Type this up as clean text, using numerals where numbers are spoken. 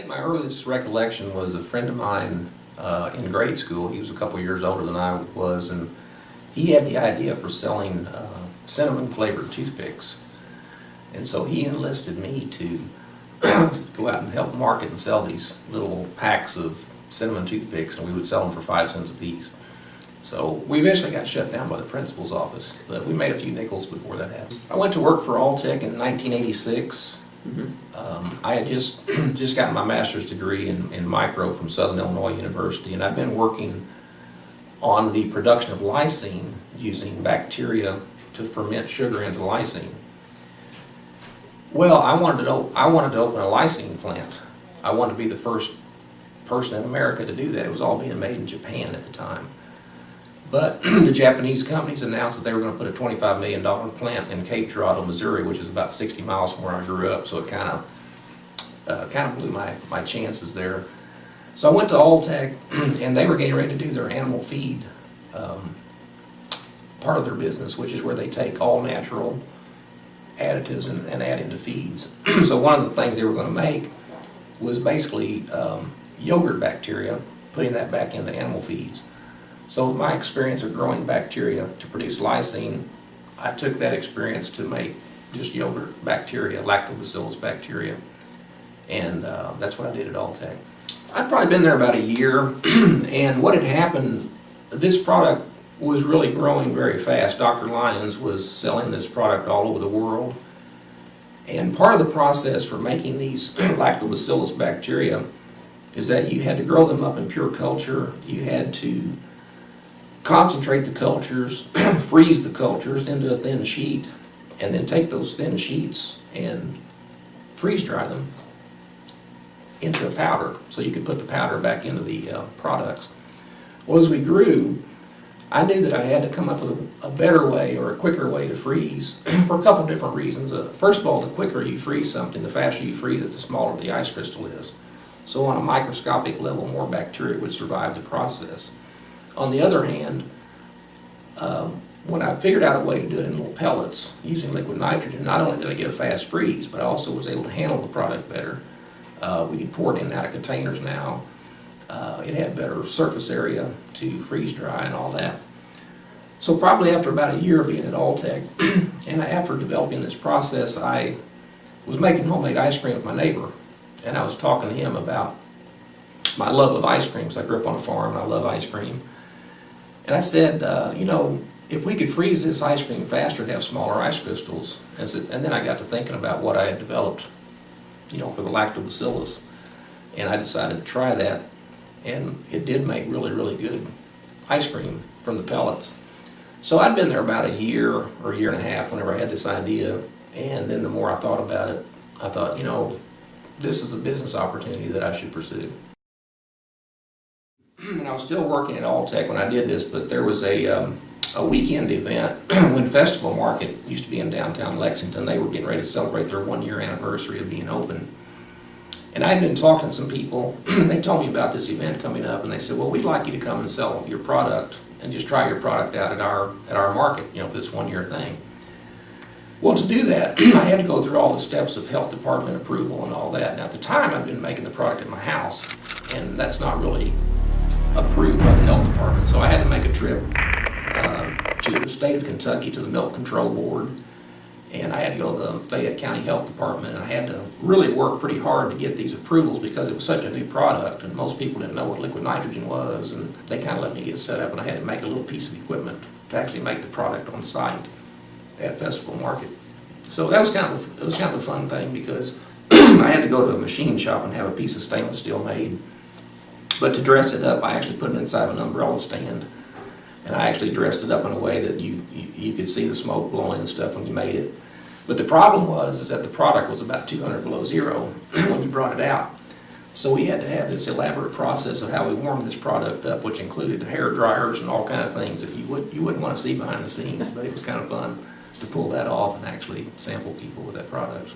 think my earliest recollection was a friend of mine in grade school. He was a couple years older than I was, and he had the idea for selling cinnamon flavored toothpicks. And so he enlisted me to go out and help market and sell these little packs of cinnamon toothpicks, and we would sell them for 5 cents a piece. So we eventually got shut down by the principal's office, but we made a few nickels before that happened. I went to work for Alltech in 1986. I had just gotten my master's degree in micro from Southern Illinois University, and I've been working on the production of lysine using bacteria to ferment sugar into lysine. Well, I wanted to open a lysine plant. I wanted to be the first person in America to do that. It was all being made in Japan at the time. But the Japanese companies announced that they were going to put a $25 million plant in Cape Girardeau, Missouri, which is about 60 miles from where I grew up. So it kind of blew my chances there. So I went to Alltech, and they were getting ready to do their animal feed part of their business, which is where they take all natural additives and add into feeds. So one of the things they were going to make was basically yogurt bacteria, putting that back into animal feeds. So with my experience of growing bacteria to produce lysine, I took that experience to make just yogurt bacteria, lactobacillus bacteria, and that's what I did at Alltech. I'd probably been there about a year, and what had happened, this product was really growing very fast. Dr. Lyons was selling this product all over the world, and part of the process for making these lactobacillus bacteria is that you had to grow them up in pure culture. You had to concentrate the cultures, freeze the cultures into a thin sheet, and then take those thin sheets and freeze dry them into a powder so you could put the powder back into the products. Well, as we grew, I knew that I had to come up with a better way or a quicker way to freeze for a couple different reasons. First of all, the quicker you freeze something, the faster you freeze it, the smaller the ice crystal is. So on a microscopic level, more bacteria would survive the process. On the other hand, when I figured out a way to do it in little pellets using liquid nitrogen, not only did I get a fast freeze, but I also was able to handle the product better. We could pour it in and out of containers now. It had better surface area to freeze dry and all that. So probably after about a year of being at Alltech, and after developing this process, I was making homemade ice cream with my neighbor, and I was talking to him about my love of ice cream. So I grew up on a farm and I love ice cream. And I said, you know, if we could freeze this ice cream faster, it'd have smaller ice crystals. And then I got to thinking about what I had developed, you know, for the lactobacillus. And I decided to try that. And it did make really, really good ice cream from the pellets. So I'd been there about a year or a year and a half whenever I had this idea. And then the more I thought about it, I thought, you know, this is a business opportunity that I should pursue. And I was still working at Alltech when I did this, but there was a weekend event when Festival Market used to be in downtown Lexington. They were getting ready to celebrate their 1-year anniversary of being open. And I had been talking to some people, and they told me about this event coming up, and they said, well, we'd like you to come and sell your product and just try your product out at our market, you know, for this 1-year thing. Well, to do that, I had to go through all the steps of health department approval and all that. Now, at the time, I'd been making the product at my house, and that's not really approved by the health department. So I had to make a trip to the state of Kentucky to the Milk Control Board, and I had to go to the Fayette County Health Department, and I had to really work pretty hard to get these approvals because it was such a new product, and most people didn't know what liquid nitrogen was, and they kind of let me get set up, and I had to make a little piece of equipment to actually make the product on site at Festival Market. So that was kind of a fun thing because I had to go to a machine shop and have a piece of stainless steel made. But to dress it up, I actually put it inside of an umbrella stand, and I actually dressed it up in a way that you could see the smoke blowing and stuff when you made it. But the problem is that the product was about 200 below zero when you brought it out. So we had to have this elaborate process of how we warmed this product up, which included hair dryers and all kind of things that you wouldn't want to see behind the scenes. But it was kind of fun to pull that off and actually sample people with that product.